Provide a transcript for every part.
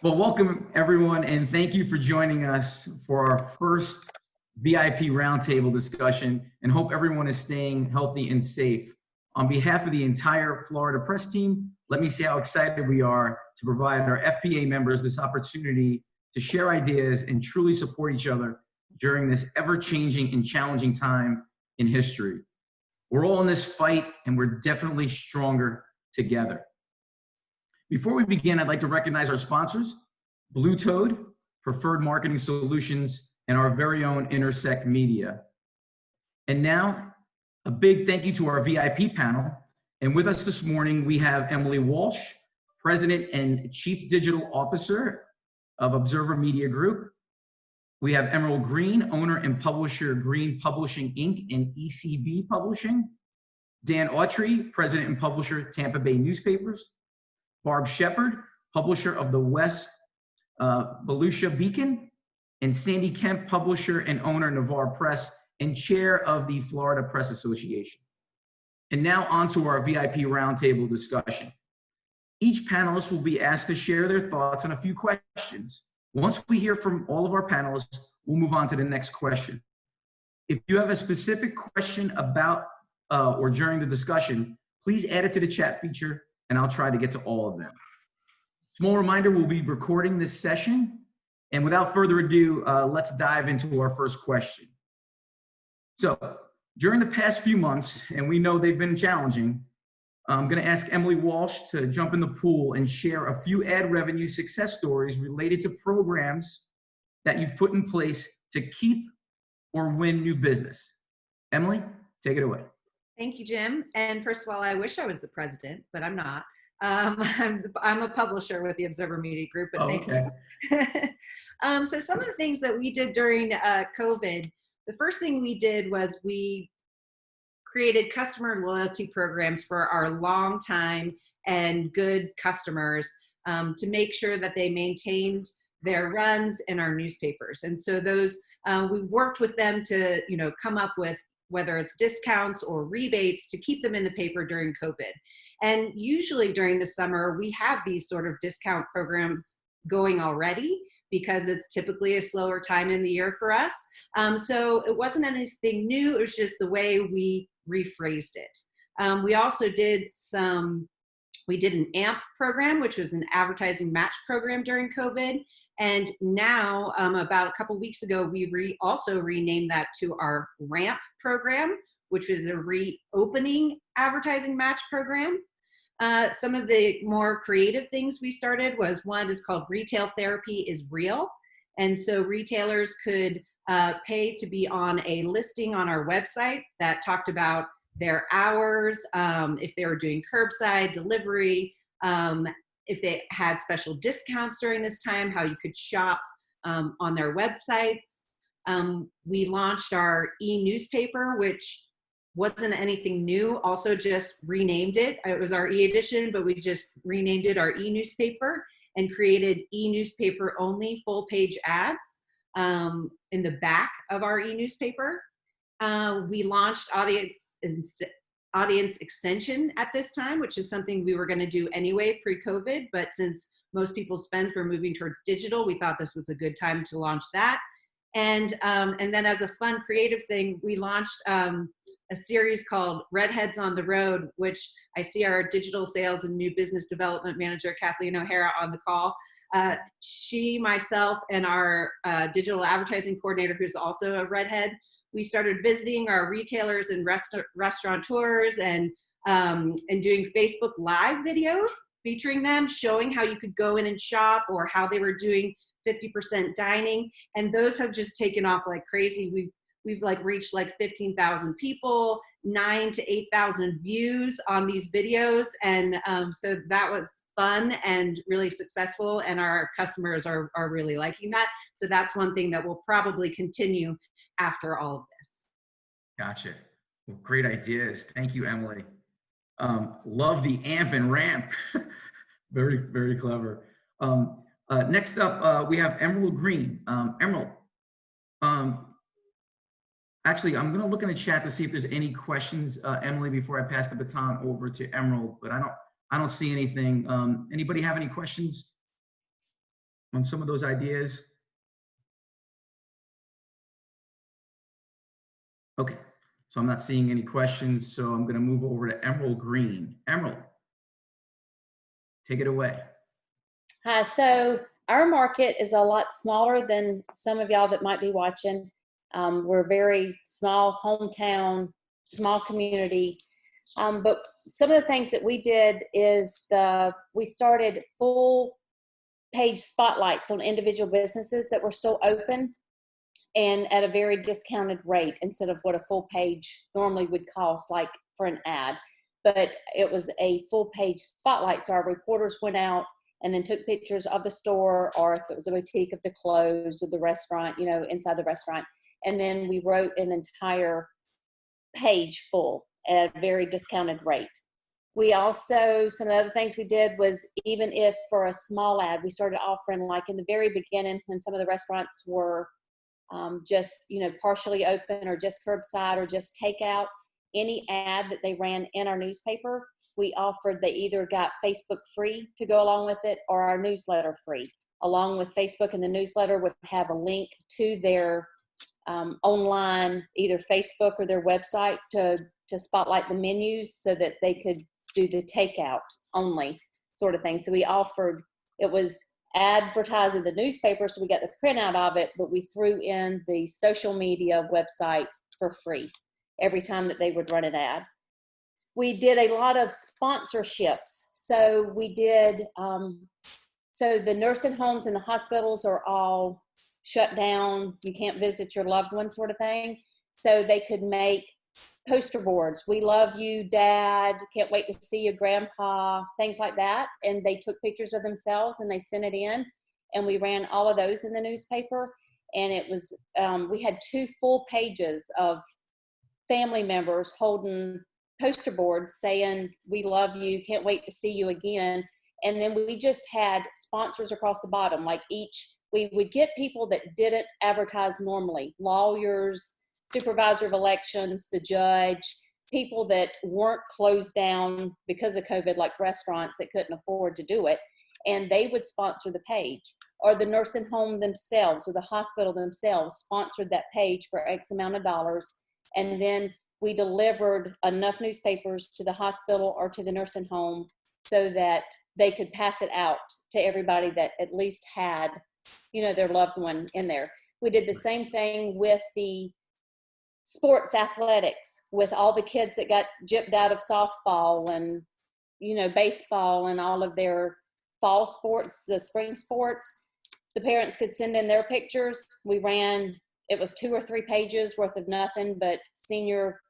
Well, welcome everyone, and thank you for joining us for our first VIP Roundtable discussion, and hope everyone is staying healthy and safe. On behalf of the entire Florida press team, let me say how excited we are to provide our FPA members this opportunity to share ideas and truly support each other during this ever-changing and challenging time in history. We're all in this fight, and we're definitely stronger together. Before we begin, I'd like to recognize our sponsors, Blue Toad, Preferred Marketing Solutions, and our very own Intersect Media. And now, a big thank you to our VIP panel. And with us this morning, we have Emily Walsh, President and Chief Digital Officer of Observer Media Group. We have Emerald Green, owner and publisher, Green Publishing Inc. and ECB Publishing. Dan Autry, President and Publisher, Tampa Bay Newspapers. Barb Shepard, publisher of the West Volusia Beacon, and Sandy Kemp, publisher and owner, Navarre Press, and chair of the Florida Press Association. And now on to our VIP Roundtable discussion. Each panelist will be asked to share their thoughts on a few questions. Once we hear from all of our panelists, we'll move on to the next question. If you have a specific question about or during the discussion, please add it to the chat feature, and I'll try to get to all of them. Small reminder, we'll be recording this session. And without further ado, let's dive into our first question. So during the past few months, and we know they've been challenging, I'm gonna ask Emily Walsh to jump in the pool and share a few ad revenue success stories related to programs that you've put in place to keep or win new business. Emily, take it away. Thank you, Jim. And first of all, I wish I was the president, but I'm not. I'm a publisher with the Observer Media Group. But thank you. So some of the things that we did during COVID, the first thing we did was we created customer loyalty programs for our longtime and good customers to make sure that they maintained their runs in our newspapers. And so those, we worked with them to, come up with whether it's discounts or rebates to keep them in the paper during COVID. And usually during the summer, we have these sort of discount programs going already because it's typically a slower time in the year for us. So it wasn't anything new, it was just the way we rephrased it. We also did an AMP program, which was an advertising match program during COVID. And now, about a couple weeks ago, we also renamed that to our RAMP program, which is a reopening advertising match program. Some of the more creative things we started was one is called Retail Therapy is Real. And so retailers could pay to be on a listing on our website that talked about their hours, if they were doing curbside delivery, if they had special discounts during this time, how you could shop on their websites. We launched our e-newspaper, which wasn't anything new, also just renamed it. It was our e-edition, but we just renamed it our e-newspaper and created e-newspaper only full page ads in the back of our e-newspaper. We launched audience extension at this time, which is something we were going to do anyway pre-COVID, but since most people's spends were moving towards digital, we thought this was a good time to launch that. And then as a fun creative thing, we launched a series called Redheads on the Road, which I see our digital sales and new business development manager, Kathleen O'Hara, on the call. She, myself, and our digital advertising coordinator, who's also a redhead, we started visiting our retailers and restaurateurs and doing Facebook Live videos featuring them, showing how you could go in and shop or how they were doing 50% dining. And those have just taken off like crazy. We've like reached like 15,000 people, 9,000 to 8,000 views on these videos. And so that was fun and really successful. And our customers are really liking that. So that's one thing that will probably continue after all of this. Gotcha. Well, great ideas. Thank you, Emily. Love the AMP and RAMP. Very, very clever. Next up, we have Emerald Green. Emerald, actually, I'm going to look in the chat to see if there's any questions, Emily, before I pass the baton over to Emerald, but I don't see anything. Anybody have any questions? on some of those ideas? Okay, so I'm not seeing any questions, so I'm going to move over to Emerald Green. Emerald, take it away. Hi, so our market is a lot smaller than some of y'all that might be watching. We're very small hometown, small community. But some of the things that we did is we started full page spotlights on individual businesses that were still open and at a very discounted rate instead of what a full page normally would cost, like for an ad. But it was a full page spotlight. So our reporters went out and then took pictures of the store, or if it was a boutique, of the clothes, of the restaurant, you know, inside the restaurant. And then we wrote an entire page full at a very discounted rate. We also, some of the other things we did was, even if for a small ad, we started offering, like in the very beginning when some of the restaurants were just, you know, partially open or just curbside or just takeout, any ad that they ran in our newspaper, we offered, they either got Facebook free to go along with it or our newsletter free. Along with Facebook, and the newsletter would have a link to their online, either Facebook or their website to spotlight the menus so that they could do the takeout only sort of thing. So we offered, it was advertised in the newspaper, so we got the printout of it, but we threw in the social media website for free every time that they would run an ad. We did a lot of sponsorships. So we did, so the nursing homes and the hospitals are all shut down. You can't visit your loved one sort of thing. So they could make poster boards. We love you, Dad. Can't wait to see you, Grandpa. Things like that. And they took pictures of themselves and they sent it in. And we ran all of those in the newspaper. And it was, we had 2 full pages of family members holding poster boards saying, we love you, can't wait to see you again. And then we just had sponsors across the bottom, like we would get people that didn't advertise normally, lawyers, supervisor of elections, the judge, people that weren't closed down because of COVID, like restaurants that couldn't afford to do it, and they would sponsor the page. Or the nursing home themselves or the hospital themselves sponsored that page for X amount of dollars. And then we delivered enough newspapers to the hospital or to the nursing home so that they could pass it out to everybody that at least had, you know, their loved one in there. We did the same thing with the sports athletics, with all the kids that got gypped out of softball and, you know, baseball and all of their fall sports, the spring sports. The parents could send in their pictures. We ran, it was 2 or 3 pages worth of nothing but senior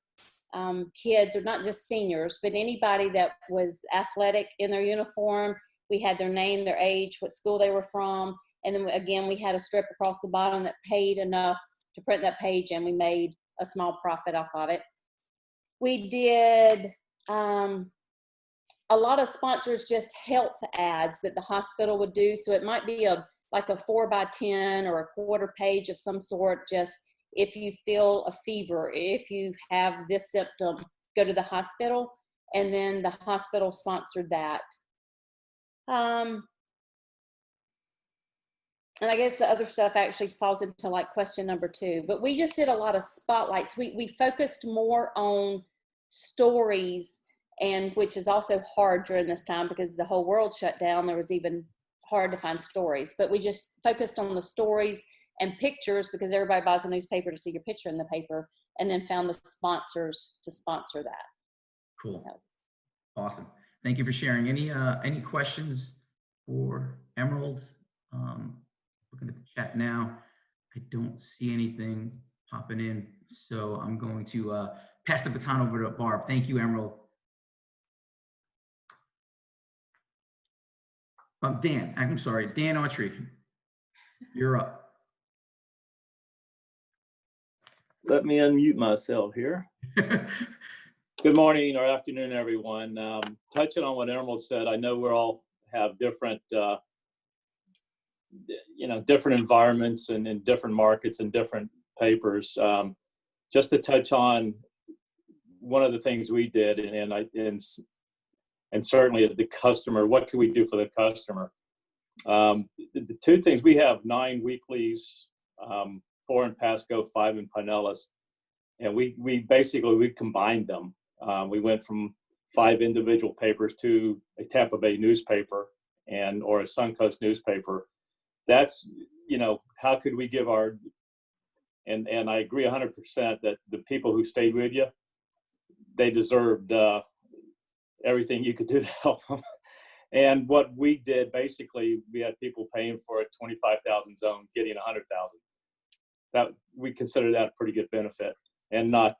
kids, or not just seniors, but anybody that was athletic in their uniform. We had their name, their age, what school they were from. And then again, we had a strip across the bottom that paid enough to print that page, and we made a small profit off of it. We did a lot of sponsors, just health ads that the hospital would do. So it might be like a 4x10 or a quarter page of some sort. Just, if you feel a fever, if you have this symptom, go to the hospital. And then the hospital sponsored that. And I guess the other stuff actually falls into like question number 2, but we just did a lot of spotlights. We focused more on stories, and which is also hard during this time because the whole world shut down. There was even hard to find stories, but we just focused on the stories and pictures because everybody buys a newspaper to see your picture in the paper, and then found the sponsors to sponsor that. Cool. Awesome. Thank you for sharing. Any questions for Emerald? Looking at the chat now, I don't see anything popping in, so I'm going to pass the baton over to Barb. Thank you, Emerald. Dan, I'm sorry, Dan Autry, you're up. Let me unmute myself here. Good morning or afternoon, everyone. Touching on what Emerald said, I know we all have different, different environments and in different markets and different papers. Just to touch on one of the things we did, and certainly the customer, what can we do for the customer? The two things, we have 9 weeklies, 4 in Pasco, 5 in Pinellas, and we basically combined them. We went from 5 individual papers to a Tampa Bay newspaper or a Suncoast newspaper. That's, how could we give and I agree 100% that the people who stayed with you, they deserved everything you could do to help them. And what we did, basically, we had people paying for a 25,000 zone, getting 100,000. That we consider that a pretty good benefit. And not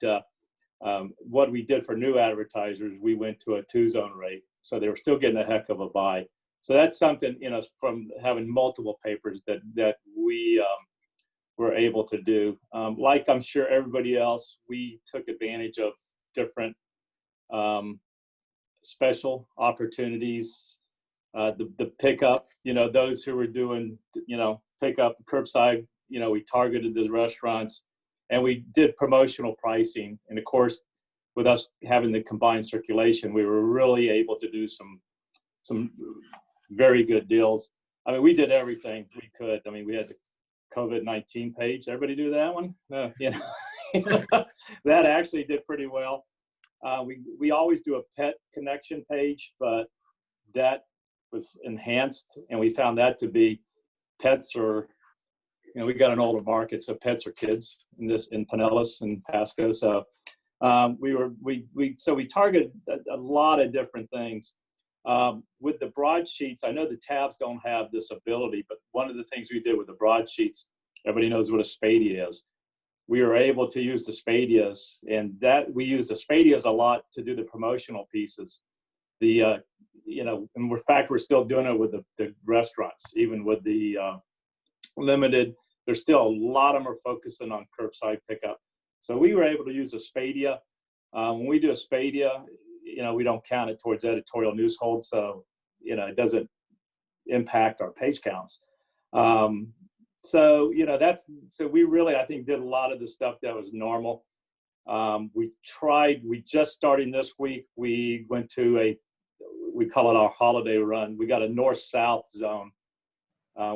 what we did for new advertisers, we went to a 2-zone rate, so they were still getting a heck of a buy. So that's something, from having multiple papers that we were able to do. Like I'm sure everybody else, we took advantage of different special opportunities. The pickup, those who were doing, pickup, curbside, we targeted the restaurants, and we did promotional pricing. And of course, with us having the combined circulation, we were really able to do some very good deals. I mean, we did everything we could. I mean, we had the COVID-19 page. Everybody do that one? That actually did pretty well. We always do a pet connection page, but that was enhanced, and we found that to be pets are, we got an older market, so pets are kids in Pinellas and Pasco. So we targeted a lot of different things. With the broadsheets, I know the tabs don't have this ability, but one of the things we did with the broadsheets, everybody knows what a spadia is. We were able to use the spadias, and that we use the spadias a lot to do the promotional pieces. And in fact, we're still doing it with the restaurants, even with the limited. There's still a lot of them are focusing on curbside pickup. So we were able to use a spadia. When we do a spadia, we don't count it towards editorial news hold, so it doesn't impact our page counts. So we really, I think, did a lot of the stuff that was normal. We just starting this week, we went to we call it our holiday run. We got a north-south zone.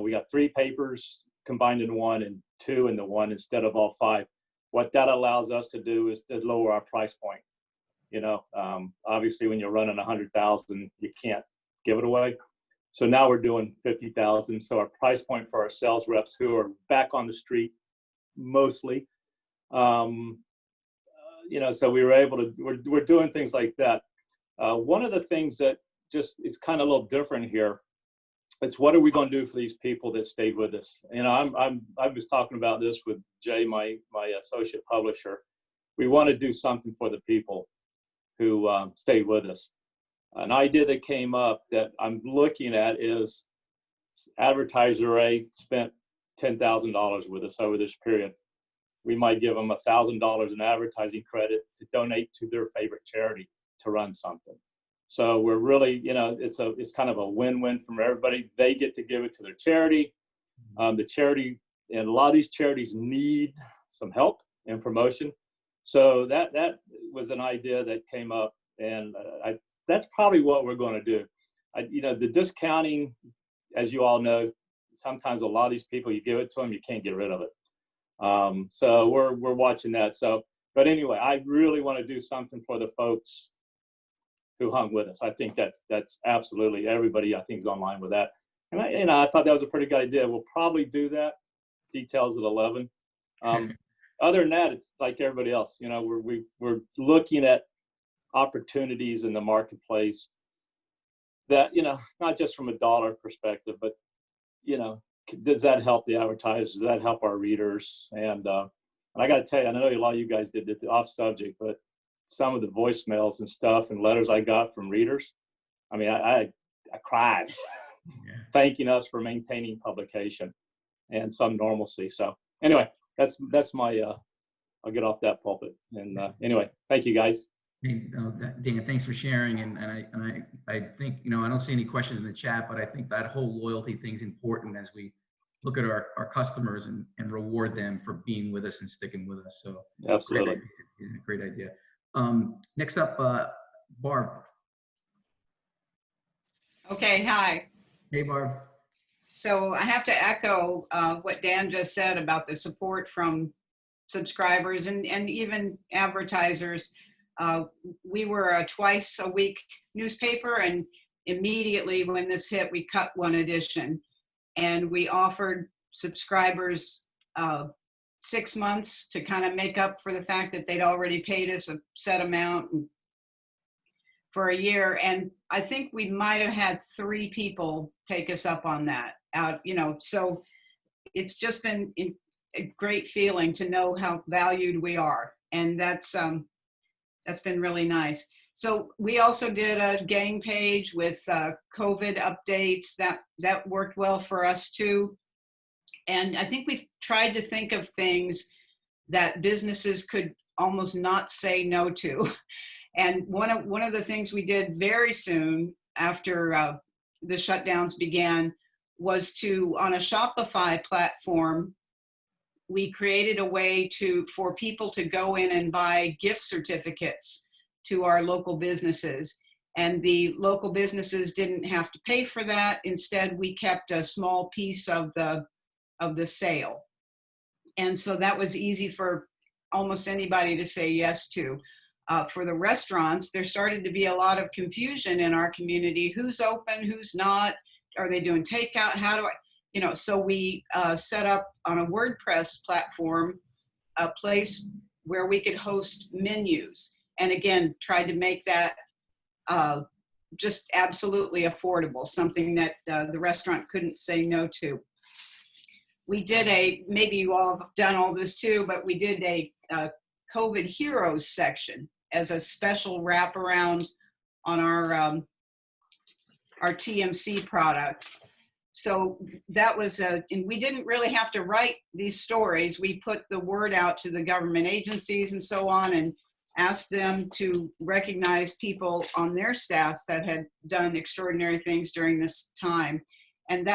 We got 3 papers combined in one and 2 in the one instead of all 5. What that allows us to do is to lower our price point. Obviously when you're running 100,000, you can't give it away. So now we're doing 50,000. So our price point for our sales reps who are back on the street mostly, so we were able to, we're doing things like that. One of the things that just is kind of a little different here, it's what are we going to do for these people that stayed with us? I was talking about this with Jay, my associate publisher. We want to do something for the people who stayed with us. An idea that came up that I'm looking at is advertiser A spent $10,000 with us over this period. We might give them $1,000 in advertising credit to donate to their favorite charity to run something. So we're really, it's kind of a win-win from everybody. They get to give it to their charity. The charity, and a lot of these charities need some help and promotion. So that was an idea that came up, and that's probably what we're going to do. The discounting, as you all know, sometimes a lot of these people, you give it to them, you can't get rid of it. So we're watching that. But anyway, I really want to do something for the folks who hung with us. I think that's absolutely everybody, I think, is online with that. And I thought that was a pretty good idea. We'll probably do that. Details at 11. Other than that, it's like everybody else. We're looking at opportunities in the marketplace that, not just from a dollar perspective, but, does that help the advertisers? Does that help our readers? And I got to tell you, I know a lot of you guys did it off subject, but some of the voicemails and stuff and letters I got from readers, I mean, I cried, thanking us for maintaining publication and some normalcy. So anyway, that's my, I'll get off that pulpit. And anyway, thank you guys. Dan, thanks for sharing. And I think, I don't see any questions in the chat, but I think that whole loyalty thing is important as we look at our customers and reward them for being with us and sticking with us. So absolutely. Great idea. Next up, Barb. Okay, hi. Hey, Barb. So I have to echo what Dan just said about the support from subscribers and even advertisers. We were a twice a week newspaper, and immediately when this hit, we cut one edition, and we offered subscribers 6 months to kind of make up for the fact that they'd already paid us a set amount for a year. And I think we might have had 3 people take us up on that. So it's just been a great feeling to know how valued we are, and that's been really nice. So we also did a gang page with COVID updates that worked well for us too. And I think we've tried to think of things that businesses could almost not say no to. And one of the things we did very soon after the shutdowns began was on a Shopify platform, we created a way for people to go in and buy gift certificates to our local businesses. And the local businesses didn't have to pay for that. Instead, we kept a small piece of the sale. And so that was easy for almost anybody to say yes to. For the restaurants, there started to be a lot of confusion in our community. Who's open, who's not? Are they doing takeout? How do I, so we set up on a WordPress platform, a place where we could host menus. And again, tried to make that just absolutely affordable, something that the restaurant couldn't say no to. We did maybe you all have done all this too, but we did a COVID Heroes section as a special wraparound on our TMC product. So that was and we didn't really have to write these stories. We put the word out to the government agencies and so on, and asked them to recognize people on their staffs that had done extraordinary things during this time. And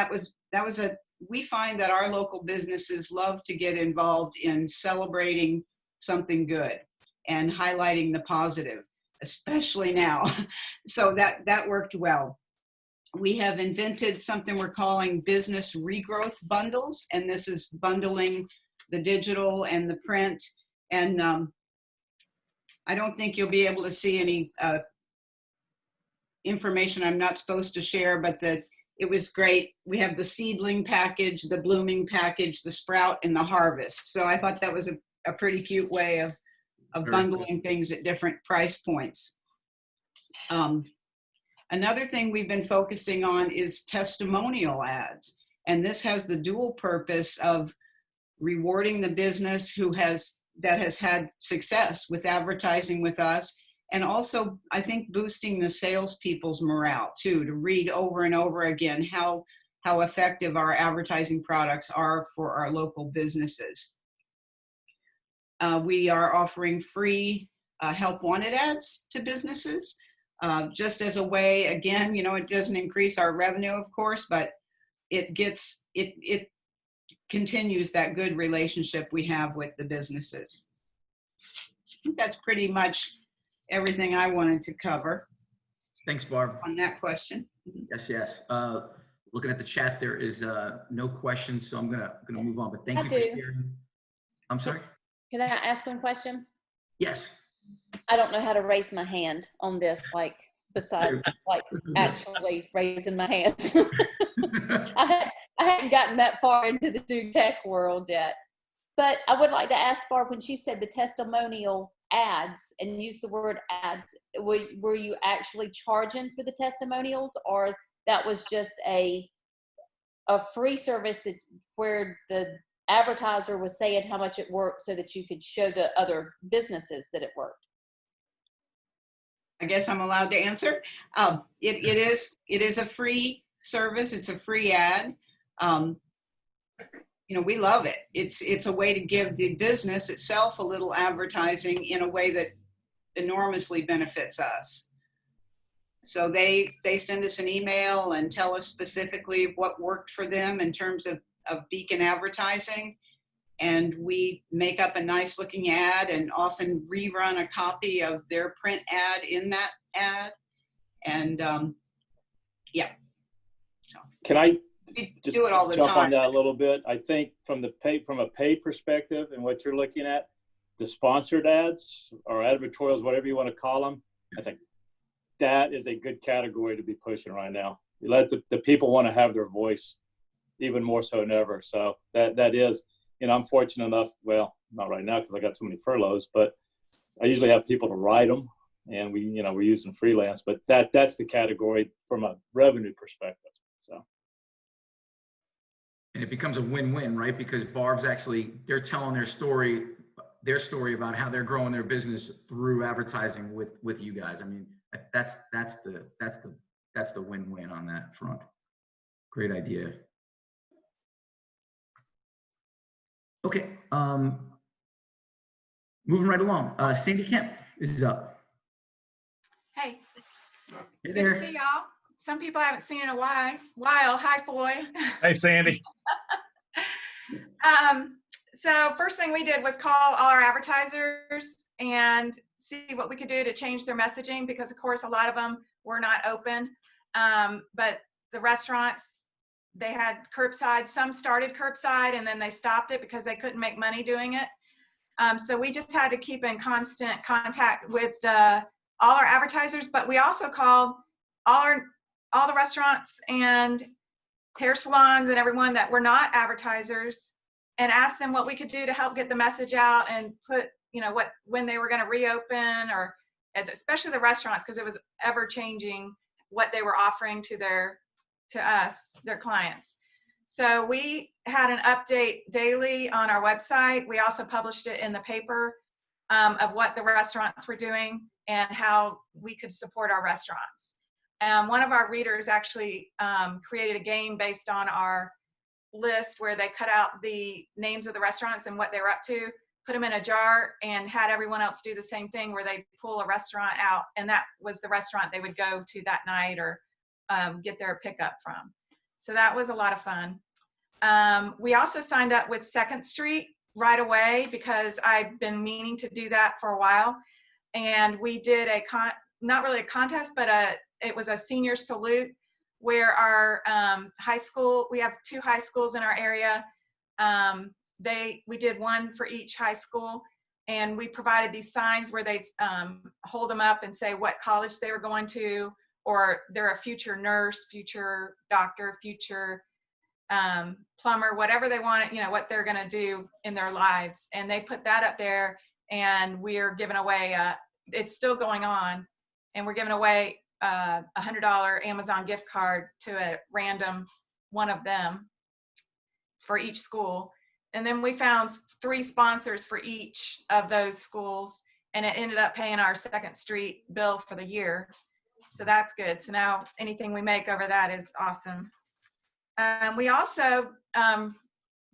we find that our local businesses love to get involved in celebrating something good and highlighting the positive, especially now. So that worked well. We have invented something we're calling business regrowth bundles, and this is bundling the digital and the print. And I don't think you'll be able to see any information I'm not supposed to share, but it was great. We have the seedling package, the blooming package, the sprout, and the harvest. So I thought that was a pretty cute way of bundling things at different price points. Another thing we've been focusing on is testimonial ads. And this has the dual purpose of rewarding the business that has had success with advertising with us, and also I think boosting the salespeople's morale too, to read over and over again how effective our advertising products are for our local businesses. We are offering free help wanted ads to businesses, just as a way, again, it doesn't increase our revenue, of course, but it continues that good relationship we have with the businesses. I think that's pretty much everything I wanted to cover. Thanks, Barb. On that question. Yes. Looking at the chat, there is no questions, so I'm gonna move on. But thank you for sharing. I'm sorry? Can I ask one question? Yes. I don't know how to raise my hand on this, besides actually raising my hands. I hadn't gotten that far into the new tech world yet. But I would like to ask Barb, when she said the testimonial ads and used the word ads, were you actually charging for the testimonials, or that was just a free service where the advertiser was saying how much it worked so that you could show the other businesses that it worked? I guess I'm allowed to answer. It is a free service. It's a free ad. We love it. It's a way to give the business itself a little advertising in a way that enormously benefits us. So they send us an email and tell us specifically what worked for them in terms of beacon advertising. And we make up a nice looking ad and often rerun a copy of their print ad in that ad. And yeah. Can I We just do it all the jump on time. that a little bit. I think from a pay perspective and what you're looking at, the sponsored ads or advertorials, whatever you want to call them, that is a good category to be pushing right now. You let the people want to have their voice even more so than ever. So that is, I'm fortunate enough, well, not right now because I got so many furloughs, but I usually have people to write them, and we're using freelance, but that's the category from a revenue perspective. So. And it becomes a win-win, right? Because Barb's they're telling their story about how they're growing their business through advertising with you guys. I mean, that's the win-win on that front. Great idea. Okay, moving right along. Sandy Kemp is up. Hey, Hey good there. to see y'all. Some people I haven't seen in a while. Hi, Foy. Hey, Sandy. So first thing we did was call all our advertisers and see what we could do to change their messaging, because of course a lot of them were not open. But the restaurants, they had curbside. Some started curbside and then they stopped it because they couldn't make money doing it. So we just had to keep in constant contact with all our advertisers, but we also called all the restaurants and hair salons and everyone that were not advertisers and asked them what we could do to help get the message out and put, when they were going to reopen, or especially the restaurants, because it was ever changing what they were offering to their clients. So we had an update daily on our website. We also published it in the paper of what the restaurants were doing and how we could support our restaurants. One of our readers actually created a game based on our list where they cut out the names of the restaurants and what they were up to, put them in a jar, and had everyone else do the same thing where they pull a restaurant out, and that was the restaurant they would go to that night or get their pickup from. So that was a lot of fun. We also signed up with 2nd Street right away because I've been meaning to do that for a while. And we did not really a contest, but it was a senior salute where our high school, we have 2 high schools in our area. We did one for each high school, and we provided these signs where they'd hold them up and say what college they were going to, or they're a future nurse, future doctor, future plumber, whatever they want, what they're going to do in their lives. And they put that up there, and we're giving away, it's still going on, and we're giving away a $100 Amazon gift card to a random one of them for each school. And then we found 3 sponsors for each of those schools, and it ended up paying our 2nd Street bill for the year. So that's good. So now anything we make over that is awesome. We also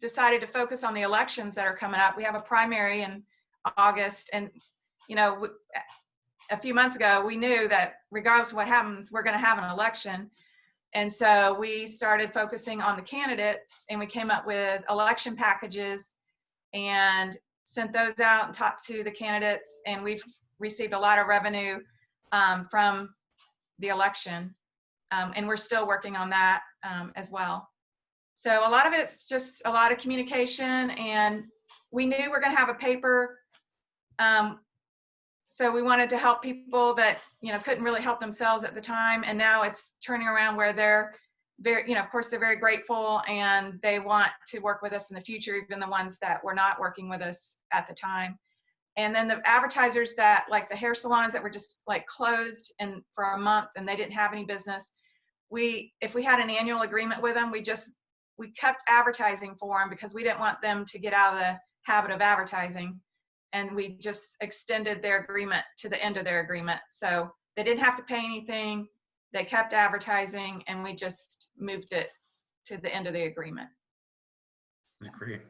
decided to focus on the elections that are coming up. We have a primary in August, and a few months ago we knew that regardless of what happens, we're going to have an election. And so we started focusing on the candidates, and we came up with election packages and sent those out and talked to the candidates, and we've received a lot of revenue from the election, and we're still working on that as well. So a lot of it's just a lot of communication, and we knew we're going to have a paper, so we wanted to help people that couldn't really help themselves at the time, and now it's turning around where they're very, of course they're very grateful, and they want to work with us in the future, even the ones that were not working with us at the time. And then the advertisers that, like the hair salons that were just like closed and for a month and they didn't have any business, if we had an annual agreement with them, we kept advertising for them because we didn't want them to get out of the habit of advertising. And we just extended their agreement to the end of their agreement. So they didn't have to pay anything. They kept advertising, and we just moved it to the end of the agreement. That's great.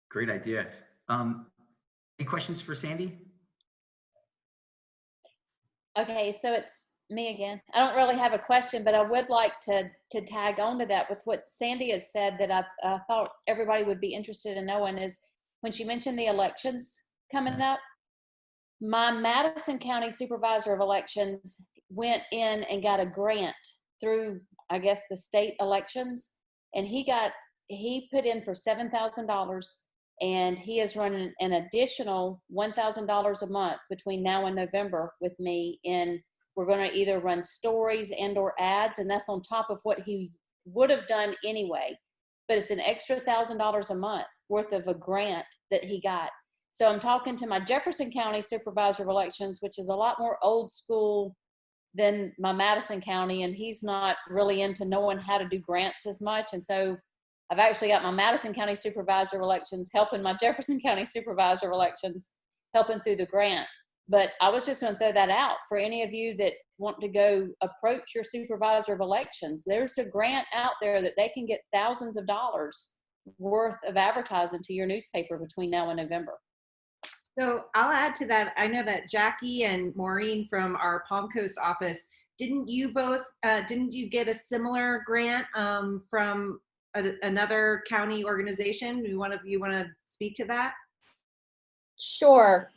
Great idea. Any questions for Sandy? Okay, so it's me again. I don't really have a question, but I would like to tag on to that with what Sandy has said that I thought everybody would be interested in knowing is when she mentioned the elections coming up, my Madison County Supervisor of Elections went in and got a grant through I guess, the state elections, and he put in for $7,000, and he is running an additional $1,000 a month between now and November with me. And we're going to either run stories and or ads, and that's on top of what he would have done anyway. But it's an extra $1,000 a month worth of a grant that he got. So I'm talking to my Jefferson County Supervisor of Elections, which is a lot more old school than my Madison County, and he's not really into knowing how to do grants as much. And so I've actually got my Madison County Supervisor of Elections helping my Jefferson County Supervisor of Elections helping through the grant. But I was just going to throw that out for any of you that want to go approach your Supervisor of Elections. There's a grant out there that they can get thousands of dollars worth of advertising to your newspaper between now and November. So I'll add to that. I know that Jackie and Maureen from our Palm Coast office, didn't you get a similar grant from another county organization? You want to speak to that? Sure.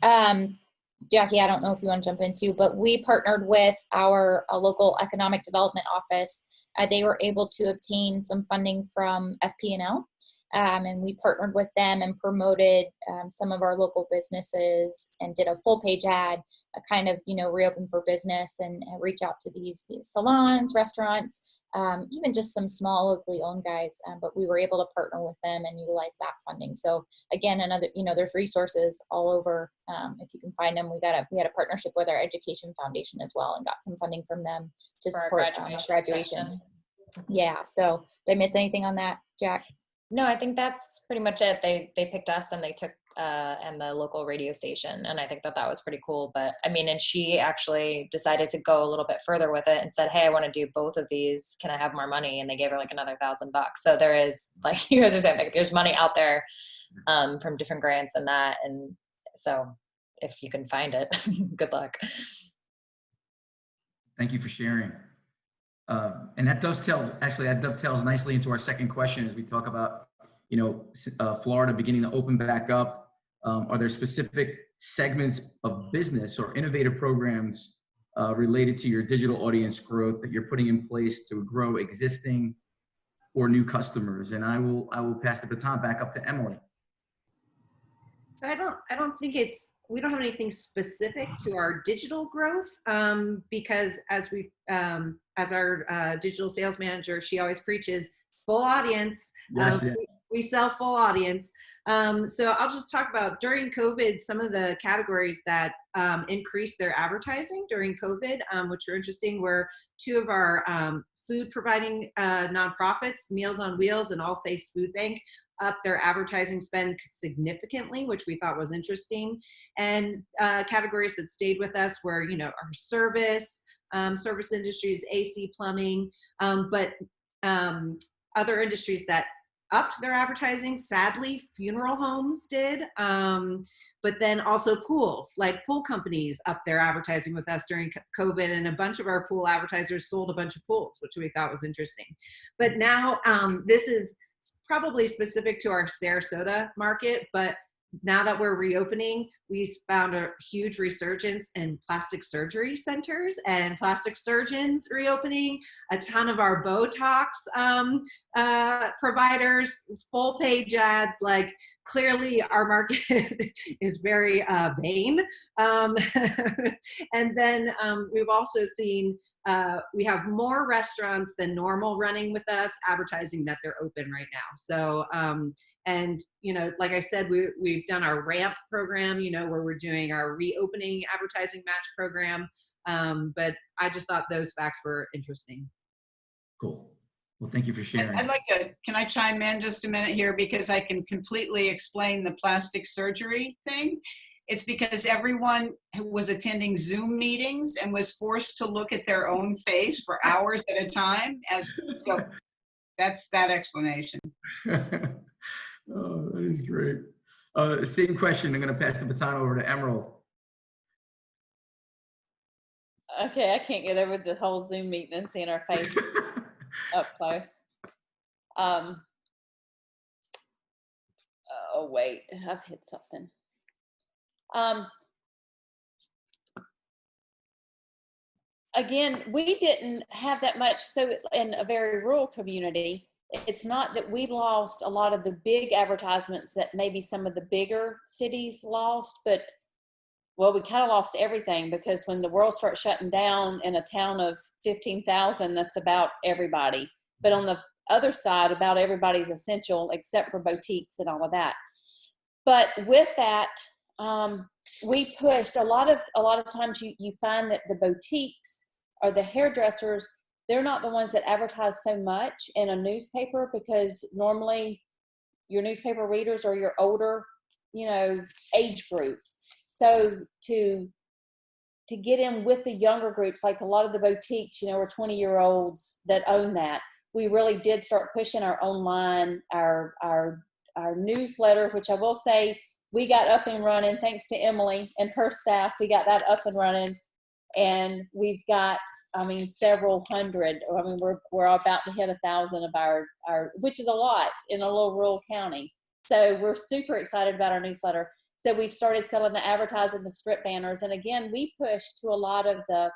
Jackie, I don't know if you want to jump into, but we partnered with our local economic development office. They were able to obtain some funding from FP&L. And we partnered with them and promoted some of our local businesses and did a full page ad, a kind of, reopen for business and reach out to these salons, restaurants, even just some small locally owned guys. But we were able to partner with them and utilize that funding. So again, another, there's resources all over. If you can find them, we had a partnership with our education foundation as well and got some funding from them to support graduation. Yeah. So did I miss anything on that, Jack? No, I think that's pretty much it. They picked us and they took and the local radio station, and I think that was pretty cool. But I mean, and she actually decided to go a little bit further with it and said, "Hey, I want to do both of these. Can I have more money?" And they gave her like another $1,000. So there is, like you guys are saying, like there's money out there from different grants and that. And so if you can find it, good luck. Thank you for sharing. And that dovetails nicely into our second question as we talk about, Florida beginning to open back up. Are there specific segments of business or innovative programs related to your digital audience growth that you're putting in place to grow existing or new customers? And I will pass the baton back up to Emily. So I don't think we don't have anything specific to our digital growth because as our digital sales manager, she always preaches full audience. Yes. We sell full audience. So I'll just talk about during COVID, some of the categories that increased their advertising during COVID, which were interesting, were two of our food providing nonprofits, Meals on Wheels and All Face Food Bank, up their advertising spend significantly, which we thought was interesting. And categories that stayed with us were, our service industries, AC, plumbing, but other industries that upped their advertising, sadly, funeral homes did, but then also pools, like pool companies upped their advertising with us during COVID, and a bunch of our pool advertisers sold a bunch of pools, which we thought was interesting. But now this is probably specific to our Sarasota market, but now that we're reopening, we found a huge resurgence in plastic surgery centers and plastic surgeons reopening. A ton of our Botox providers, full page ads, like clearly our market is very vain. And then we've also seen we have more restaurants than normal running with us, advertising that they're open right now. So, and like I said, we've done our ramp program, where we're doing our reopening advertising match program. But I just thought those facts were interesting. Cool. Well, thank you for sharing. Can I chime in just a minute here, because I can completely explain the plastic surgery thing. It's because everyone who was attending Zoom meetings and was forced to look at their own face for hours at a time. So that's that explanation. Oh, that is great. Same question. I'm going to pass the baton over to Emerald. Okay, I can't get over the whole Zoom meeting and seeing our face up close. Oh, wait, I've hit something. again, we didn't have that much. So in a very rural community, it's not that we lost a lot of the big advertisements that maybe some of the bigger cities lost, but well, we kind of lost everything, because when the world starts shutting down in a town of 15,000, that's about everybody. But on the other side, about everybody's essential except for boutiques and all of that. But with that, we pushed a lot of times you find that the boutiques or the hairdressers, they're not the ones that advertise so much in a newspaper, because normally your newspaper readers are your older, age groups. So to get in with the younger groups, like a lot of the boutiques, are 20-year-olds that own that. We really did start pushing our online, our newsletter, which I will say we got up and running thanks to Emily and her staff. We got that up and running, and we've got, several hundred. We're about to hit 1,000 of our, which is a lot in a little rural county. So we're super excited about our newsletter. So we've started selling the advertising, the strip banners. And again, we push to a lot of the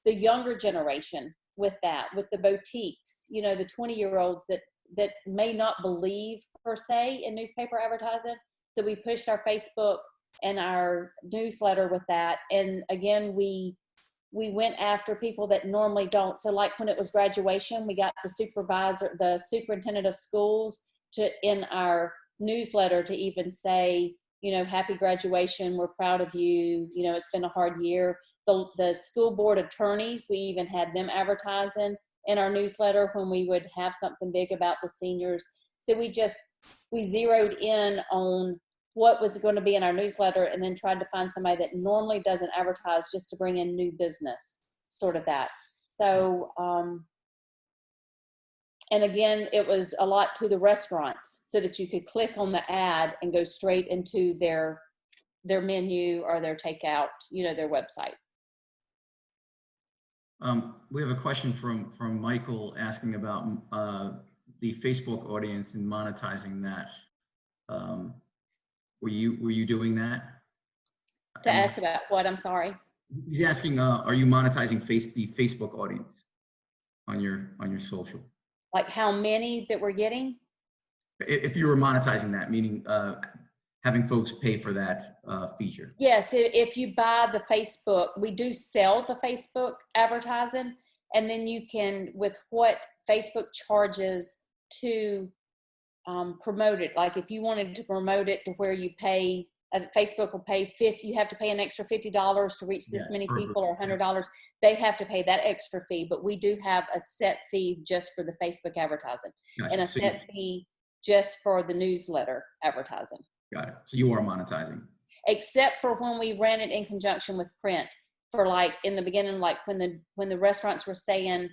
younger generation with that, with the boutiques, the 20-year-olds that may not believe per se in newspaper advertising. So we pushed our Facebook and our newsletter with that. And again, we went after people that normally don't. So like when it was graduation, we got the superintendent of schools in our newsletter to even say, happy graduation, we're proud of you, it's been a hard year. The school board attorneys, we even had them advertising in our newsletter when we would have something big about the seniors. So we zeroed in on what was going to be in our newsletter, and then tried to find somebody that normally doesn't advertise just to bring in new business, sort of that. So, and again, it was a lot to the restaurants, so that you could click on the ad and go straight into their menu or their takeout, their website. We have a question from Michael asking about the Facebook audience and monetizing that. Were you doing that? To ask about what? I'm sorry. He's asking, are you monetizing the Facebook audience on your social? Like how many that we're getting? If you were monetizing that, meaning having folks pay for that feature. Yes, if you buy the Facebook, we do sell the Facebook advertising, and then you can, with what Facebook charges to promote it. Like if you wanted to promote it to where you pay, Facebook will pay you have to pay an extra $50 to reach this many people, or $100. They have to pay that extra fee, but we do have a set fee just for the Facebook advertising. Gotcha. And a set fee just for the newsletter advertising. Got it. So you are monetizing. Except for when we ran it in conjunction with print, for like in the beginning, like when the restaurants were saying,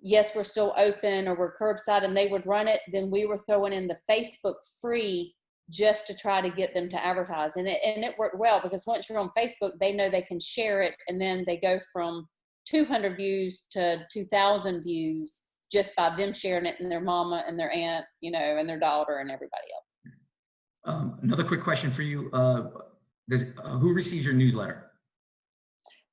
yes, we're still open, or we're curbside, and they would run it, then we were throwing in the Facebook free just to try to get them to advertise. And it worked well, because once you're on Facebook, they know they can share it, and then they go from 200 views to 2,000 views just by them sharing it, and their mama and their aunt, and their daughter and everybody else. Another quick question for you. Who receives your newsletter?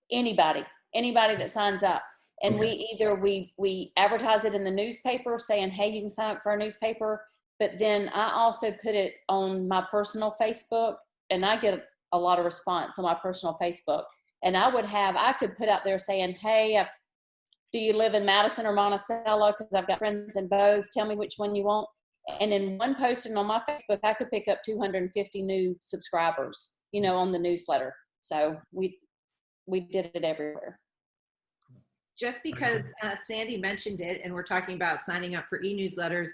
Anybody that signs up. And okay. we advertise it in the newspaper saying, hey, you can sign up for our newspaper. But then I also put it on my personal Facebook, and I get a lot of response on my personal Facebook. And I could put out there saying, hey, do you live in Madison or Monticello? Because I've got friends in both. Tell me which one you want. And in one posting on my Facebook, I could pick up 250 new subscribers, on the newsletter. So we did it everywhere. Just because Sandy mentioned it, and we're talking about signing up for e-newsletters,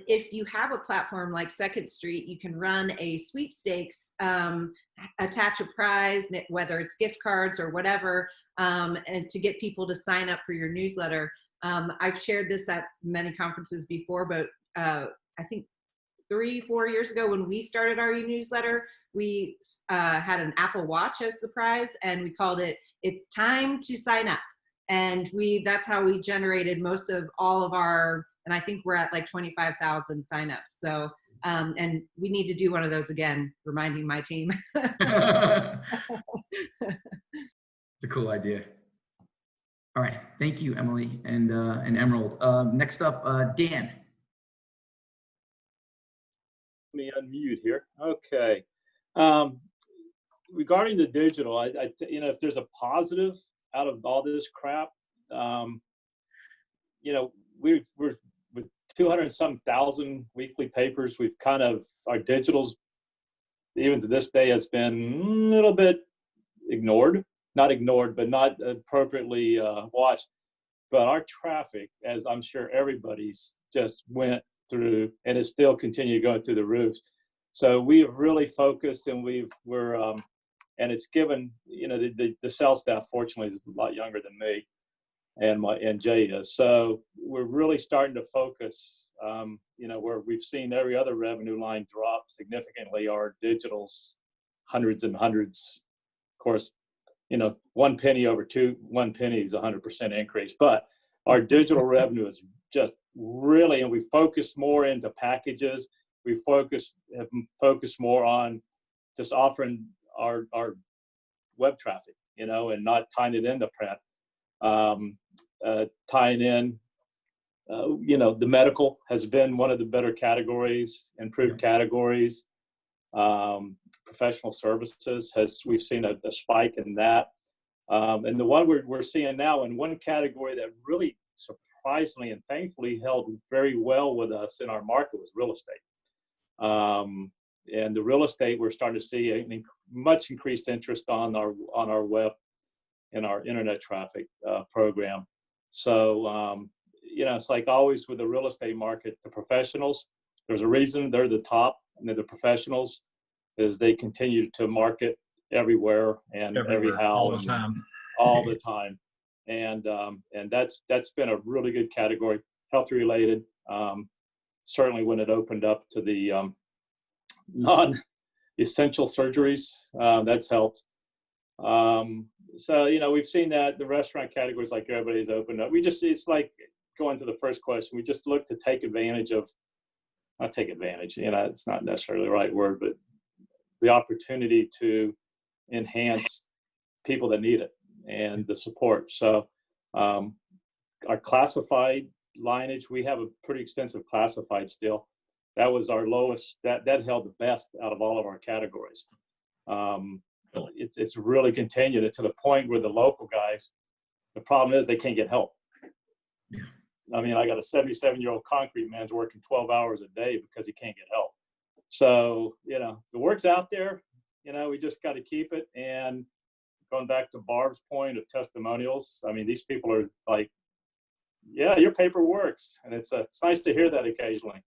if you have a platform like Second Street, you can run a sweepstakes, attach a prize, whether it's gift cards or whatever, and to get people to sign up for your newsletter. I've shared this at many conferences before, but I think 3-4 years ago when we started our e-newsletter, we had an Apple Watch as the prize, and we called it, "It's Time to Sign Up." And that's how we generated most of all of our, and I think we're at like 25,000 signups. So, and we need to do one of those again, reminding my team. It's a cool idea. All right. Thank you, Emily and Emerald. Next up, Dan. Let me unmute here. Okay. Regarding the digital, you know, if there's a positive out of all this crap, you know, we're with 200 and some thousand weekly papers. We've kind of, our digitals, even to this day, has been a little bit ignored. Not ignored, but not appropriately watched. But our traffic, as I'm sure everybody's just went through, and is still continue going through the roof. So we have really focused, and and it's given, you know, the sales staff fortunately is a lot younger than me, and Jay is. So we're really starting to focus, you know, where we've seen every other revenue line drop significantly, our digitals, hundreds and hundreds. Of course, you know, 1 penny over 1 penny is 100% increase. But our digital revenue is just really, and we focus more into packages. We have focused more on just offering our web traffic, you know, and not tying it into print. Tying in, you know, the medical has been one of the better categories, improved categories. Professional services we've seen a spike in that. And the one we're seeing now in one category that really surprisingly and thankfully held very well with us in our market was real estate. And the real estate, we're starting to see a much increased interest on our web and our internet traffic program. So, you know, it's like always with the real estate market, the professionals, there's a reason they're the top, and they're the professionals, is they continue to market everywhere and every house all the time. And that's been a really good category, health related. Certainly when it opened up to the non-essential surgeries, that's helped. So, you know, we've seen that the restaurant categories, like everybody's opened up. It's like going to the first question, we just look to take advantage of, not take advantage, you know, it's not necessarily the right word, but the opportunity to enhance people that need it and the support. So our classified lineage, we have a pretty extensive classified still. That was our lowest, that held the best out of all of our categories. It's really continued to the point where the local guys, the problem is they can't get help. Yeah. I mean, I got a 77-year-old concrete man's working 12 hours a day because he can't get help. So, you know, the work's out there, you know, we just got to keep it. And going back to Barb's point of testimonials, I mean, these people are like, yeah, your paper works. And it's nice to hear that occasionally.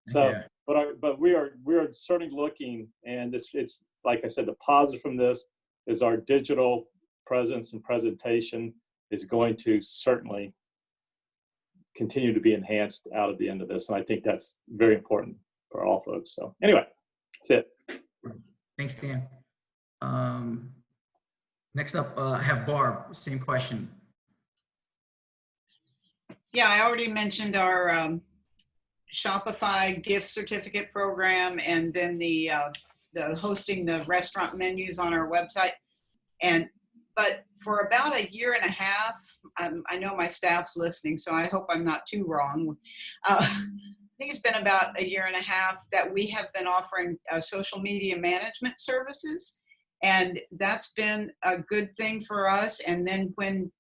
So, yeah. But we are certainly looking, and it's like I said, the positive from this is our digital presence and presentation is going to certainly continue to be enhanced out of the end of this. And I think that's very important for all folks. So anyway, that's it. Thanks, Dan. Next up, I have Barb, same question. Yeah, I already mentioned our Shopify gift certificate program, and then the hosting the restaurant menus on our website. But for about a year and a half, I know my staff's listening, so I hope I'm not too wrong. I think it's been about a year and a half that we have been offering social media management services, and that's been a good thing for us. And then when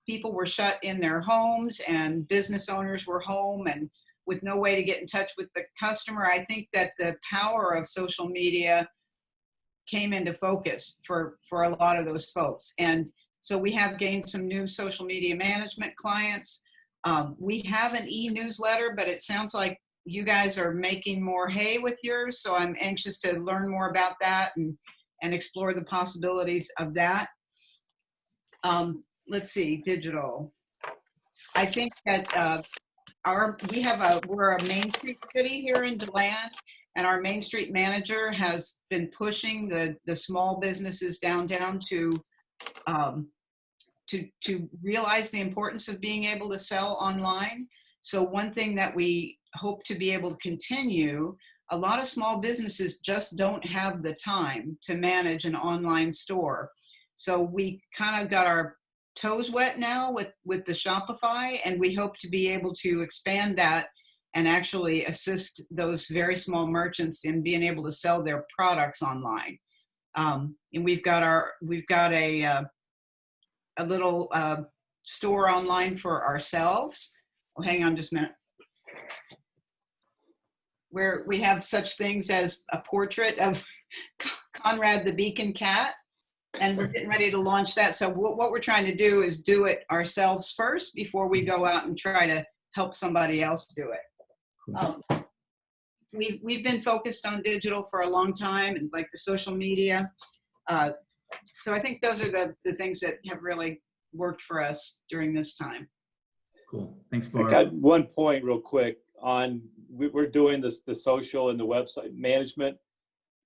people were shut in their homes and business owners were home and with no way to get in touch with the customer, I think that the power of social media came into focus for a lot of those folks. And so we have gained some new social media management clients. We have an e-newsletter, but it sounds like you guys are making more hay with yours. So I'm anxious to learn more about that and explore the possibilities of that. Let's see, digital. I think that we're a Main Street city here in DeLand, and our Main Street manager has been pushing the small businesses downtown to realize the importance of being able to sell online. So one thing that we hope to be able to continue, a lot of small businesses just don't have the time to manage an online store. So we kind of got our toes wet now with the Shopify, and we hope to be able to expand that and actually assist those very small merchants in being able to sell their products online. And we've got a little store online for ourselves. Oh, hang on just a minute. Where we have such things as a portrait of Conrad the Beacon Cat, and we're getting ready to launch that. So what we're trying to do is do it ourselves first before we go out and try to help somebody else do it. We've been focused on digital for a long time, and like the social media. So I think those are the things that have really worked for us during this time. Cool. Thanks, Barb. I got one point real quick on, we're doing this, the social and the website management.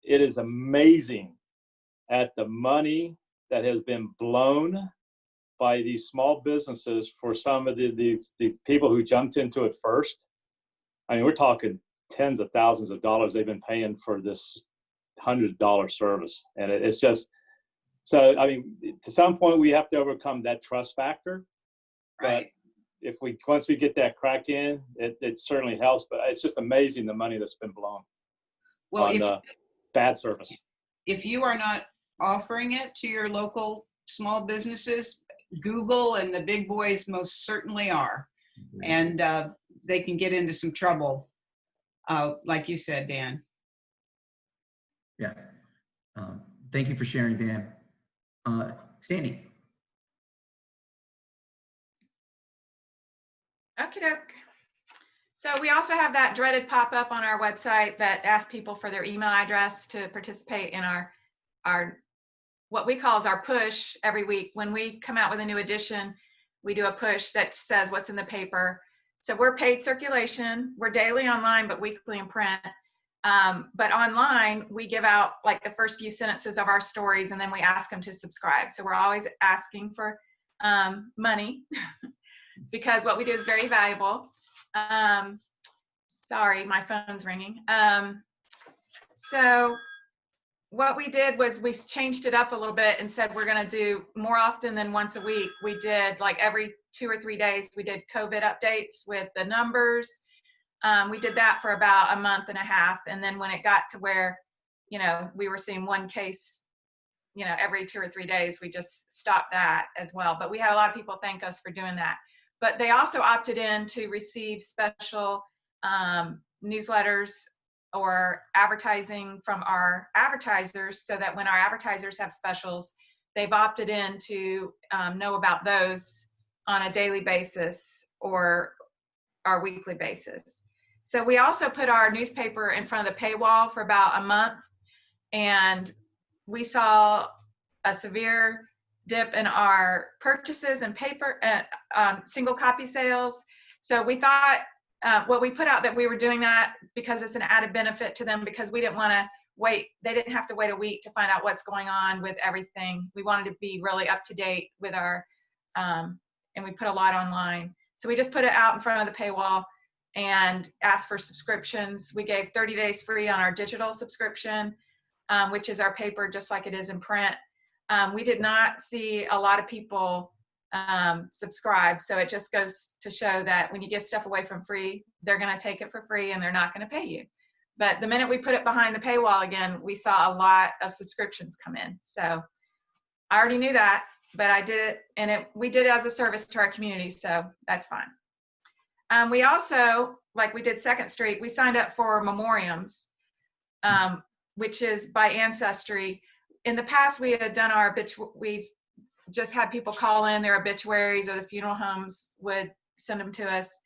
It is amazing at the money that has been blown by these small businesses for some of the people who jumped into it first. I mean, we're talking tens of thousands of dollars they've been paying for this $100 service. And it's just, so, I mean, to some point we have to overcome that trust factor. Right. But once we get that crack in, it certainly helps, but it's just amazing the money that's been blown on bad service. If you are not offering it to your local small businesses, Google and the big boys most certainly are. And they can get into some trouble, like you said, Dan. Yeah. Thank you for sharing, Dan. Sandy. Okie doke. So we also have that dreaded pop-up on our website that asks people for their email address to participate in our what we call is our push every week. When we come out with a new edition, we do a push that says what's in the paper. So we're paid circulation. We're daily online, but weekly in print. But online, we give out like the first few sentences of our stories, and then we ask them to subscribe. So we're always asking for money because what we do is very valuable. Sorry, my phone's ringing. So what we did was we changed it up a little bit and said we're going to do more often than once a week. We did like every 2 or 3 days, we did COVID updates with the numbers. We did that for about a month and a half. And then when it got to where, you know, we were seeing one case, you know, every 2 or 3 days, we just stopped that as well. But we had a lot of people thank us for doing that. But they also opted in to receive special newsletters or advertising from our advertisers, so that when our advertisers have specials, they've opted in to know about those on a daily basis or our weekly basis. So we also put our newspaper in front of the paywall for about a month, and we saw a severe dip in our purchases and paper single copy sales. So we thought, well, we put out that we were doing that because it's an added benefit to them, because we didn't want to wait. They didn't have to wait a week to find out what's going on with everything. We wanted to be really up to date with our, and we put a lot online. So we just put it out in front of the paywall and asked for subscriptions. We gave 30 days free on our digital subscription, which is our paper just like it is in print. We did not see a lot of people subscribe. So it just goes to show that when you give stuff away from free, they're going to take it for free and they're not going to pay you. But the minute we put it behind the paywall again, we saw a lot of subscriptions come in. So I already knew that, but I did it, and we did it as a service to our community. So that's fine. We also, like we did 2nd Street, we signed up for memoriams, which is by ancestry. In the past, we had done our we've just had people call in their obituaries, or the funeral homes would send them to us.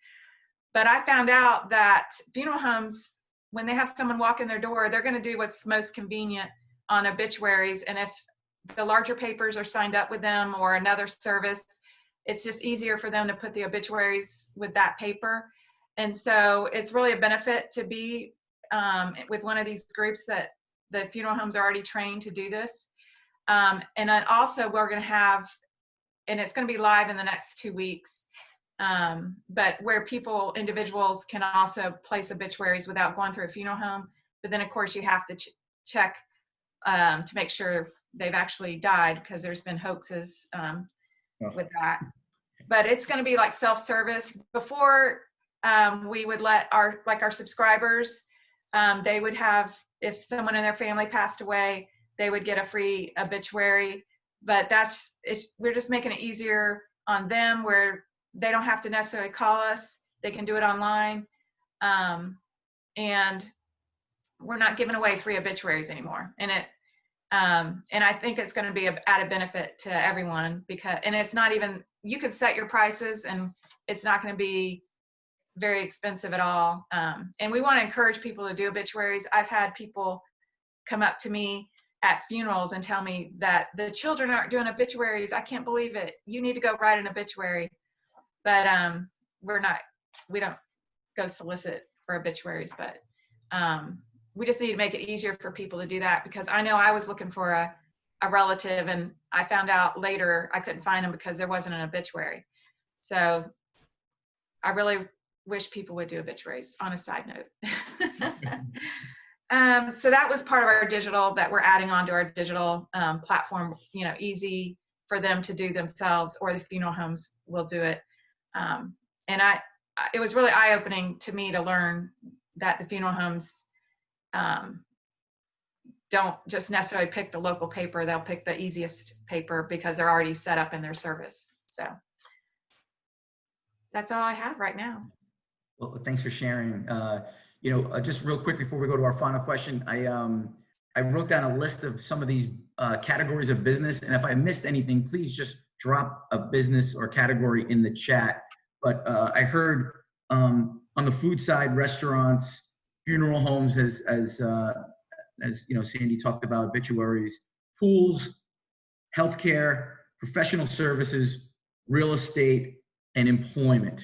But I found out that funeral homes, when they have someone walk in their door, they're going to do what's most convenient on obituaries. And if the larger papers are signed up with them or another service, it's just easier for them to put the obituaries with that paper. And so it's really a benefit to be with one of these groups that the funeral homes are already trained to do this. And then also we're going to have, and it's going to be live in the next 2 weeks, but where individuals can also place obituaries without going through a funeral home. But then of course you have to check to make sure they've actually died, because there's been hoaxes with that. But it's going to be like self-service. Before, we would let our subscribers, they would have, if someone in their family passed away, they would get a free obituary. But we're just making it easier on them, where they don't have to necessarily call us. They can do it online. And we're not giving away free obituaries anymore. And I think it's going to be an added benefit to everyone, and it's not even, you can set your prices and it's not going to be very expensive at all. And we want to encourage people to do obituaries. I've had people come up to me at funerals and tell me that the children aren't doing obituaries. I can't believe it. You need to go write an obituary. But we don't go solicit for obituaries, but we just need to make it easier for people to do that, because I know I was looking for a relative and I found out later I couldn't find them because there wasn't an obituary. So I really wish people would do obituaries, on a side note. So that was part of our digital that we're adding onto our digital platform, easy for them to do themselves, or the funeral homes will do it. And it was really eye-opening to me to learn that the funeral homes don't just necessarily pick the local paper. They'll pick the easiest paper because they're already set up in their service. So that's all I have right now. Well, thanks for sharing. Just real quick before we go to our final question, I wrote down a list of some of these categories of business, and if I missed anything, please just drop a business or category in the chat. But I heard on the food side, restaurants, funeral homes, as Sandy talked about, obituaries, pools, healthcare, professional services, real estate, and employment.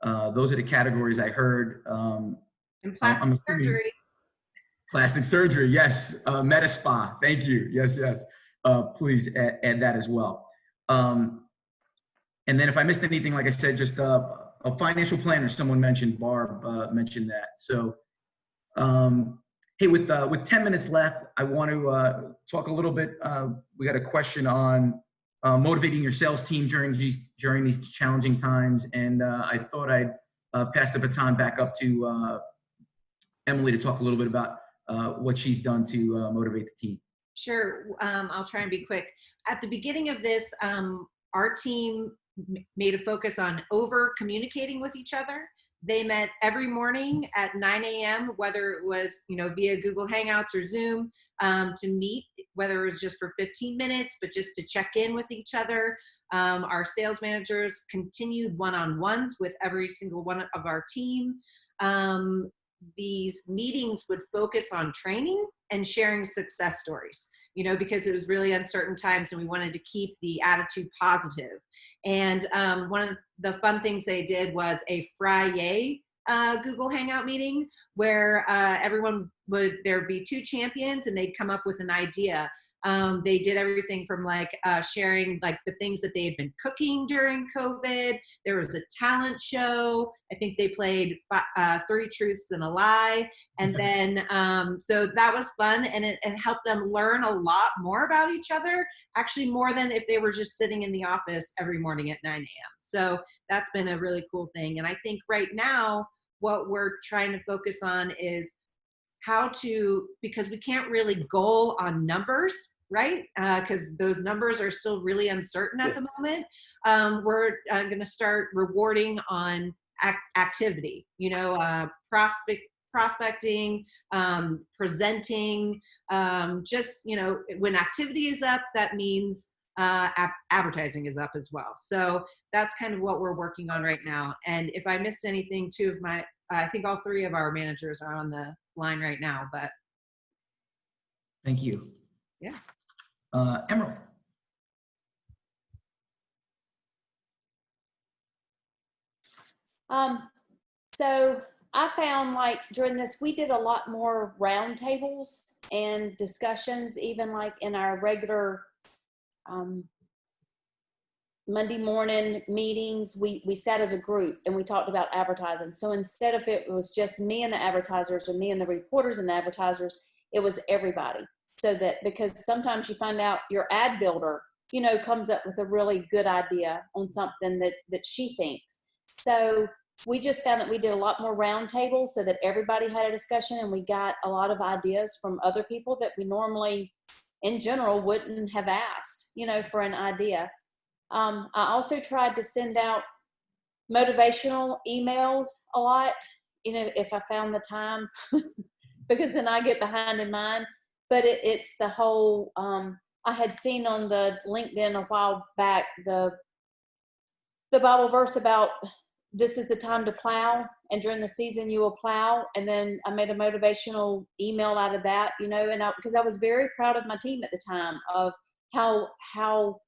Those are the categories I heard. And plastic surgery. Plastic surgery, yes. Meta spa, thank you. Yes. Please add that as well. And then if I missed anything, like I said, just a financial planner, someone mentioned, Barb mentioned that. So, hey, with 10 minutes left, I want to talk a little bit. We got a question on motivating your sales team during these challenging times, and I thought I'd pass the baton back up to Emily to talk a little bit about what she's done to motivate the team. Sure, I'll try and be quick. At the beginning of this, our team made a focus on over communicating with each other. They met every morning at 9 a.m., whether it was via Google Hangouts or Zoom, to meet, whether it was just for 15 minutes, but just to check in with each other. Our sales managers continued one-on-ones with every single one of our team. These meetings would focus on training and sharing success stories, because it was really uncertain times and we wanted to keep the attitude positive. And one of the fun things they did was a Friday Google Hangout meeting where there'd be two champions and they'd come up with an idea. They did everything from sharing the things that they had been cooking during COVID. There was a talent show. I think they played 3 Truths and a Lie. And then, so that was fun, and it helped them learn a lot more about each other, actually more than if they were just sitting in the office every morning at 9 a.m. So that's been a really cool thing. And I think right now, what we're trying to focus on is because we can't really goal on numbers, right? Because those numbers are still really uncertain at the moment. We're going to start rewarding on activity, prospecting, presenting, when activity is up, that means advertising is up as well. So that's kind of what we're working on right now. And if I missed anything, I think all 3 of our managers are on the line right now, but. Thank you. Yeah. Emerald. So I found during this, we did a lot more roundtables and discussions, even in our regular Monday morning meetings, we sat as a group and we talked about advertising. So instead of it was just me and the advertisers or me and the reporters and the advertisers, it was everybody. So that, because sometimes you find out your ad builder, comes up with a really good idea on something that she thinks. So we just found that we did a lot more roundtables so that everybody had a discussion, and we got a lot of ideas from other people that we normally, in general, wouldn't have asked, for an idea. I also tried to send out motivational emails a lot, if I found the time, because then I get behind in mine. But it's the whole, I had seen on the LinkedIn a while back the Bible verse about this is the time to plow, and during the season you will plow. And then I made a motivational email out of that, and because I was very proud of my team at the time of how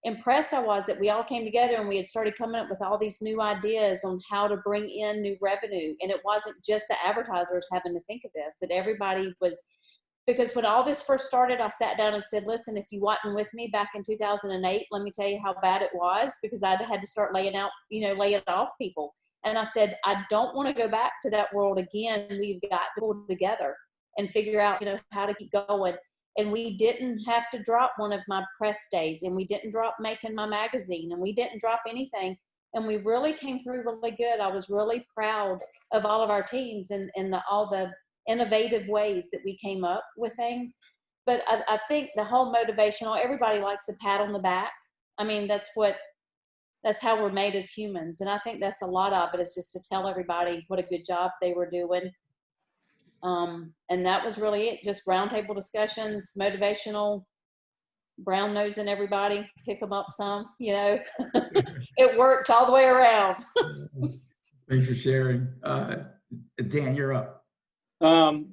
impressed I was that we all came together and we had started coming up with all these new ideas on how to bring in new revenue. And it wasn't just the advertisers having to think of this, that everybody was, because when all this first started, I sat down and said, listen, if you wasn't with me back in 2008, let me tell you how bad it was, because I had to start laying off people. And I said, I don't want to go back to that world again. We've got to pull together and figure out, how to keep going. And we didn't have to drop one of my press days, and we didn't drop making my magazine, and we didn't drop anything. And we really came through really good. I was really proud of all of our teams and all the innovative ways that we came up with things. But I think the whole motivational, everybody likes a pat on the back. I mean, that's how we're made as humans. And I think that's a lot of it, is just to tell everybody what a good job they were doing. And that was really it. Just roundtable discussions, motivational, brown nosing everybody, pick them up some, it worked all the way around. Thanks for sharing. Dan, you're up. I'm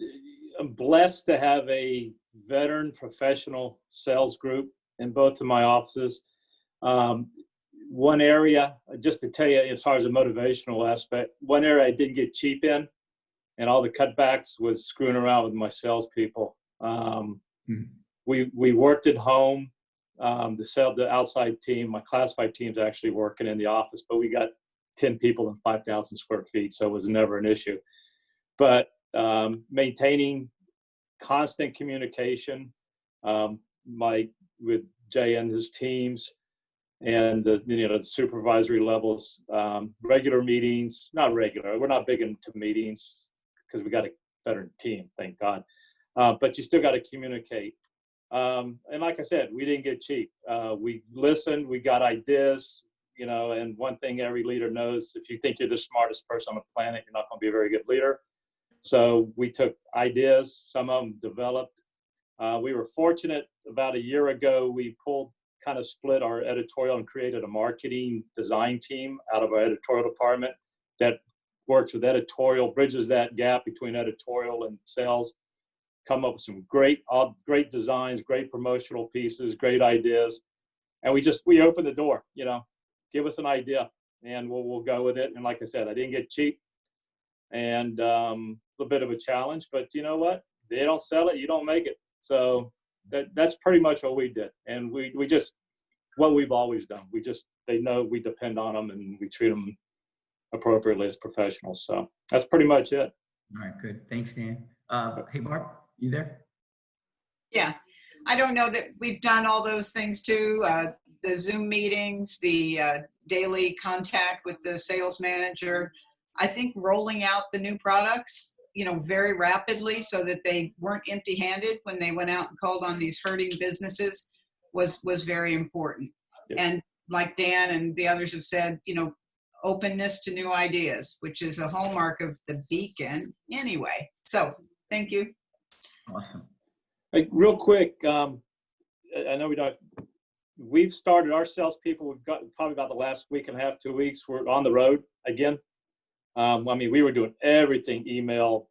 blessed to have a veteran professional sales group in both of my offices. One area, just to tell you, as far as the motivational aspect, one area I didn't get cheap in, and all the cutbacks was screwing around with my salespeople. We worked at home. The outside team, my classified team's actually working in the office, but we got 10 people in 5,000 square feet, so it was never an issue. But maintaining constant communication, with Jay and his teams, and the supervisory levels, regular meetings, not regular. We're not big into meetings because we got a veteran team, thank God. But you still got to communicate. And like I said, we didn't get cheap. We listened, we got ideas, and one thing every leader knows, if you think you're the smartest person on the planet, you're not going to be a very good leader. So we took ideas, some of them developed. We were fortunate about a year ago, we kind of split our editorial and created a marketing design team out of our editorial department that works with editorial, bridges that gap between editorial and sales, come up with some great designs, great promotional pieces, great ideas. And we opened the door, give us an idea and we'll go with it. And like I said, I didn't get cheap, and a little bit of a challenge, but you know what? They don't sell it, you don't make it. So that's pretty much what we did. And we just, what we've always done, they know we depend on them and we treat them appropriately as professionals. So that's pretty much it. All right, good. Thanks, Dan. Hey, Barb, you there? Yeah, I don't know that we've done all those things too. The Zoom meetings, the daily contact with the sales manager. I think rolling out the new products, very rapidly so that they weren't empty-handed when they went out and called on these hurting businesses was very important. Yep. And like Dan and the others have said, openness to new ideas, which is a hallmark of the Beacon anyway. So thank you. Awesome. Hey, real quick, I know we've started our salespeople, we've got probably about the last week and a half, 2 weeks, we're on the road again. We were doing everything, email,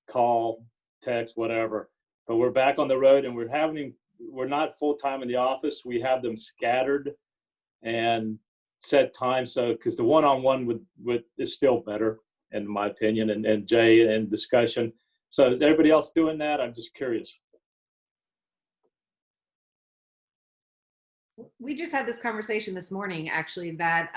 call, text, whatever, but we're back on the road and we're not full-time in the office. We have them scattered and set time. So, because the one-on-one is still better, in my opinion, and Jay and discussion. So is everybody else doing that? I'm just curious. We just had this conversation this morning, actually, that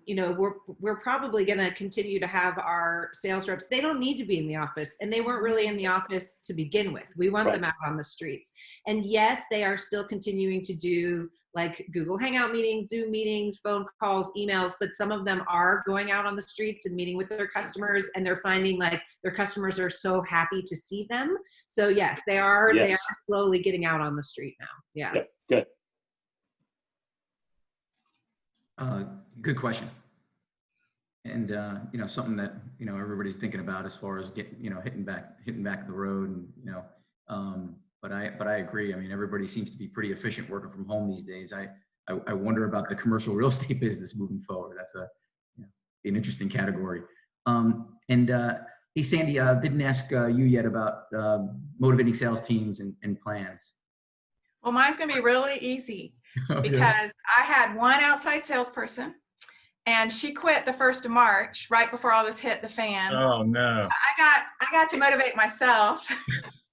you know, we're probably going to continue to have our sales reps. They don't need to be in the office, and they weren't really in the office to begin with. We want them out on the streets. And yes, they are still continuing to do like Google Hangout meetings, Zoom meetings, phone calls, emails, but some of them are going out on the streets and meeting with their customers, and they're finding like their customers are so happy to see them. So yes, they are slowly getting out on the street now. Yeah. Yep. Good. Good question. And, you know, something that, you know, everybody's thinking about as far as getting, you know, hitting back the road and, you know, but I agree. I mean, everybody seems to be pretty efficient working from home these days. I wonder about the commercial real estate business moving forward. That's an interesting category. Hey, Sandy, didn't ask you yet about motivating sales teams and plans. Well, mine's going to be really easy because I had one outside salesperson and she quit the 1st of March, right before all this hit the fan. Oh, no. I got to motivate myself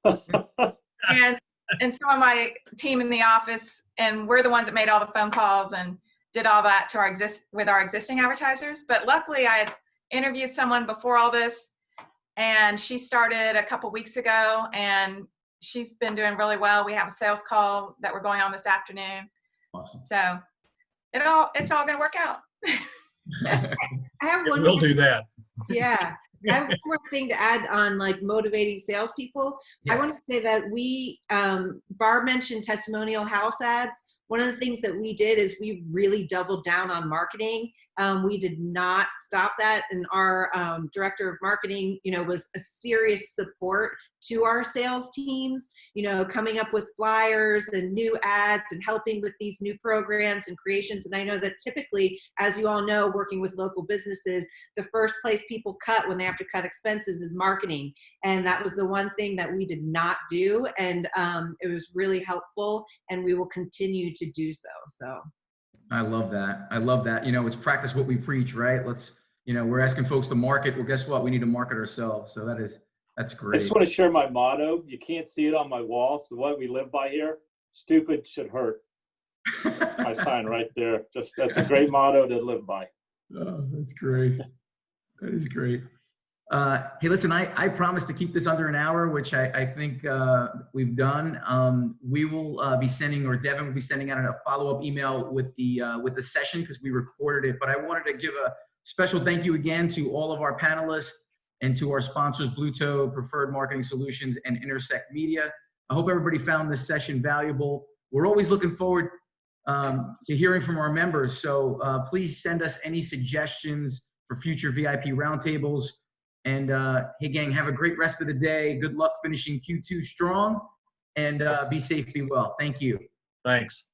and some of my team in the office, and we're the ones that made all the phone calls and did all that to with our existing advertisers. But luckily I had interviewed someone before all this, and she started a couple weeks ago, and she's been doing really well. We have a sales call that we're going on this afternoon. Awesome. So it's all going to work out. I have one. We'll do that. Yeah. I have one more thing to add on like motivating salespeople. I want to say that we, Barb mentioned testimonial house ads. One of the things that we did is we really doubled down on marketing. We did not stop that. And our director of marketing, you know, was a serious support to our sales teams, you know, coming up with flyers and new ads and helping with these new programs and creations. And I know that typically, as you all know, working with local businesses, the first place people cut when they have to cut expenses is marketing. And that was the one thing that we did not do. And it was really helpful, and we will continue to do so. So. I love that. I love that. You know, it's practice what we preach, right? You know, we're asking folks to market. Well, guess what? We need to market ourselves. So that's great. I just want to share my motto. You can't see it on my wall. So what we live by here, stupid should hurt. That's my sign right there. That's a great motto to live by. Oh, that's great. That is great. Hey, listen, I promised to keep this under an hour, which I think we've done. We will be sending, or Devin will be sending out a follow-up email with the session because we recorded it. But I wanted to give a special thank you again to all of our panelists and to our sponsors, Bluetooth, Preferred Marketing Solutions, and Intersect Media. I hope everybody found this session valuable. We're always looking forward to hearing from our members. So please send us any suggestions for future VIP roundtables. And hey, gang, have a great rest of the day. Good luck finishing Q2 strong, and be safe, be well. Thank you. Thanks.